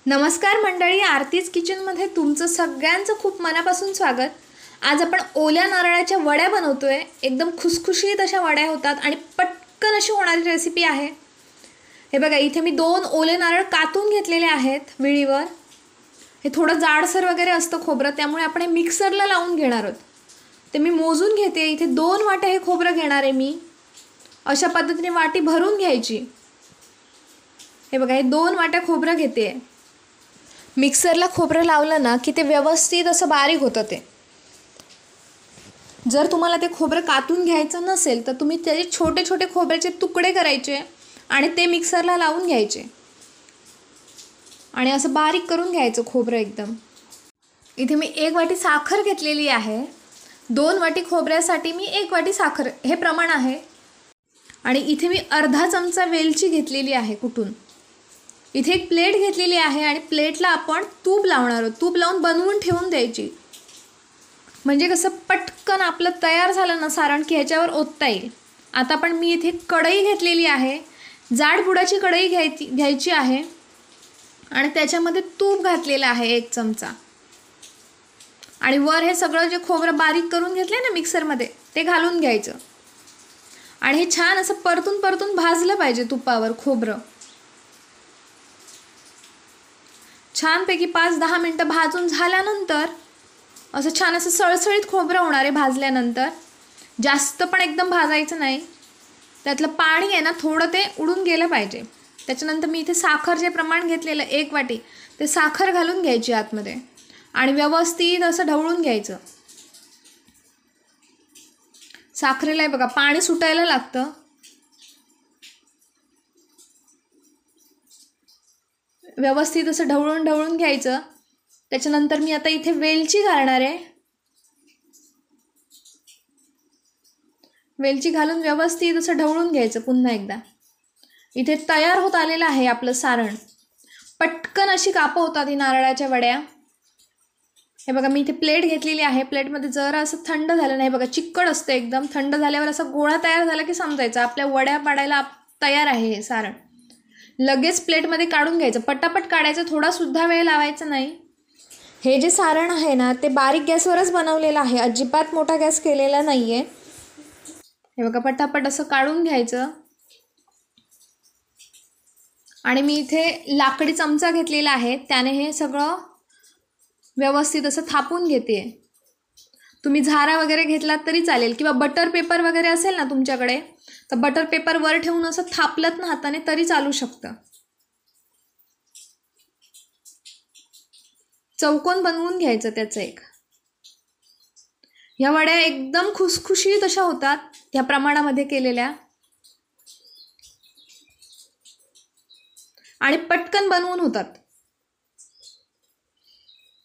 नमस्कार मंडळी, आरतीज किचनमध्ये तुमचं सगळ्यांचं खूप मनापासून स्वागत। आज आपण ओल्या नारळाच्या वड्या बनवतोय। एकदम खुसखुशीत अशा वड्या होतात आणि पटकन अशी होणारी रेसिपी आहे। हे बघा, इथे मी 2 ओले नारळ कापून घेतलेले आहेत विळीवर। हे थोडं जाडसर वगैरे असतं खोबरं, त्यामुळे आपण हे मिक्सरला लावून घेणार आहोत। ते मी मोजून घेते। इथे 2 वाट्या हे खोबरं घेणार आहे मी। अशा पद्धतीने वाटी भरून घ्यायची। हे बघा, हे 2 वाट्या खोबरं घेते। मिक्सरला खोबरं लावलं ना की ते व्यवस्थित असं बारीक होतं। ते जर तुम्हाला ते खोबरं कापून घ्यायचं नसेल तर तुम्ही त्याचे छोटे छोटे खोबऱ्याचे तुकडे करायचे आणि ते मिक्सरला लावून घ्यायचे आणि असं बारीक करून घ्यायचं खोबरं एकदम। इथे मी 1 वाटी साखर घेतलेली आहे। 2 वाटी खोबऱ्यासाठी मी 1 वाटी साखर हे प्रमाण आहे। आणि इथे मी अर्धा चमचा वेलची घेतलेली आहे कुटून। इथे एक प्लेट घेतलेली आहे आणि प्लेटला आपण तूप लावणार आहोत। तूप लावून बनवून ठेवून द्यायची, म्हणजे कसं पटकन आपलं तयार झालं ना सारण की ह्याच्यावर ओतता येईल। आता पण मी इथे कढई घेतलेली आहे। जाड बुडाची कढई घ्यायची आहे आणि त्याच्यामध्ये तूप घातलेलं आहे 1 चमचा। आणि वर हे सगळं जे खोबरं बारीक करून घेतलंय ना मिक्सरमध्ये ते घालून घ्यायचं आणि हे छान असं परतून परतून भाजलं पाहिजे तुपावर खोबरं। छानपैकी 5-10 मिनिटं भाजून झाल्यानंतर असं छान असं सळसळीत खोबरं होणार आहे भाजल्यानंतर। जास्त पण एकदम भाजायचं नाही, त्यातलं पाणी आहे ना थोडं ते उडून गेलं पाहिजे। त्याच्यानंतर मी इथे साखर जे प्रमाण घेतलेलं 1 वाटी ते साखर घालून घ्यायची आतमध्ये आणि व्यवस्थित असं ढवळून घ्यायचं। साखरेला बघा पाणी सुटायला लागतं। व्यवस्थित असं ढवळून घ्यायचं। त्याच्यानंतर मी आता इथे वेलची घालणार आहे। वेलची घालून व्यवस्थित असं ढवळून घ्यायचं पुन्हा एकदा। इथे तयार होत आलेलं आहे आपलं सारण। पटकन अशी कापं होतात ही नारळाच्या वड्या। हे बघा, मी इथे प्लेट घेतलेली आहे। प्लेटमध्ये जरा असं थंड झालं नाही बघा, चिकट असतं एकदम। थंड झाल्यावर असा गोळा तयार झाला की समजायचं आपल्या वड्या पाडायला तयार आहे हे सारण। लगेच प्लेटमध्ये काढून घ्यायचं, पटापट काढायचं, थोडा सुद्धा वेळ लावायचा नाही। हे जे सारण आहे ना ते बारीक गॅसवरच बनवलेलं आहे, अजिबात मोठा गॅस केलेला नाहीये। हे बघा, पटापट असं काढून घ्यायचं। आणि मी इथे लाकडी चमचा घेतलेला आहे, त्याने हे सगळं व्यवस्थित असं थापून घेते। तुम्ही झारा वगैरे घेतलात तरी चालेल किंवा बटर पेपर वगैरे असेल ना तुमच्याकडे तर बटर पेपर वर ठेवून असं थापलत ना हाताने तरी चालू शकतं। चौकोन बनवून घ्यायचं त्याचं एक। ह्या वड्या एकदम खुसखुशीत अशा होतात ह्या प्रमाणामध्ये केलेल्या आणि पटकन बनवून होतात।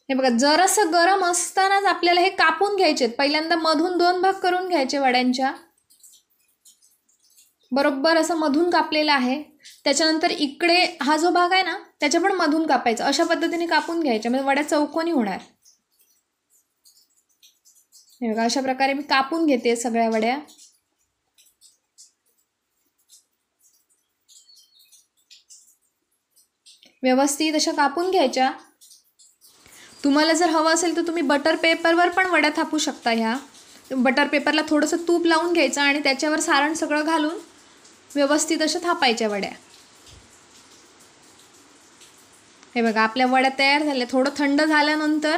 हे बघा, जरासं गरम असतानाच आपल्याला हे कापून घ्यायचे। पहिल्यांदा मधून 2 भाग करून घ्यायचे वड्यांच्या। बरोबर असं मधून कापलेलं आहे। त्याच्यानंतर इकडे हा जो भाग आहे ना त्याच्या पण मधून कापायचा। अशा पद्धतीने कापून घ्यायच्या, म्हणजे वड्या चौकोनी होणार। हे बघा, अशा प्रकारे मी कापून घेते सगळ्या वड्या। व्यवस्थित अशा कापून घ्यायच्या। तुम्हाला जर हवं असेल तर तुम्ही बटर पेपरवर पण वड्या थापू शकता। ह्या बटर पेपरला थोडंसं तूप लावून घ्यायचं आणि त्याच्यावर सारण सगळं घालून व्यवस्थित अशा थापायच्या वड्या। हे बघा, आपल्या वड्या तयार झाल्या। थोडं थंड झाल्यानंतर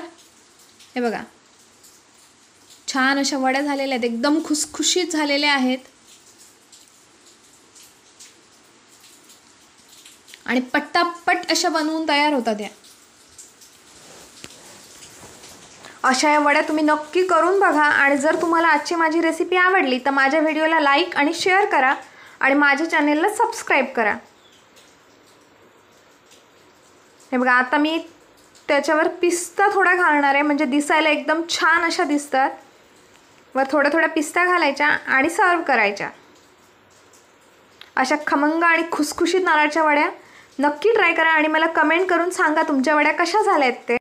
हे बघा छान अशा वड्या झालेल्या आहेत, एकदम खुसखुशीत झालेल्या आहेत आणि पटापट अशा बनवून तयार होतात या। अशा या वड्या तुम्ही नक्की करून बघा आणि जर तुम्हाला आजची माझी रेसिपी आवडली तर माझ्या व्हिडिओला लाईक आणि शेअर करा आणि माझ्या चॅनेलला सबस्क्राईब करा। हे बघा, आता मी त्याच्यावर पिस्ता थोडा घालणार आहे, म्हणजे दिसायला एकदम छान अशा दिसतात। वर थोड्या थोड्या पिस्ता घालायच्या आणि सर्व करायच्या। अशा खमंग आणि खुसखुशीत नारळाच्या वड्या नक्की ट्राय करा आणि मला कमेंट करून सांगा तुमच्या वड्या कशा झाल्या आहेत ते।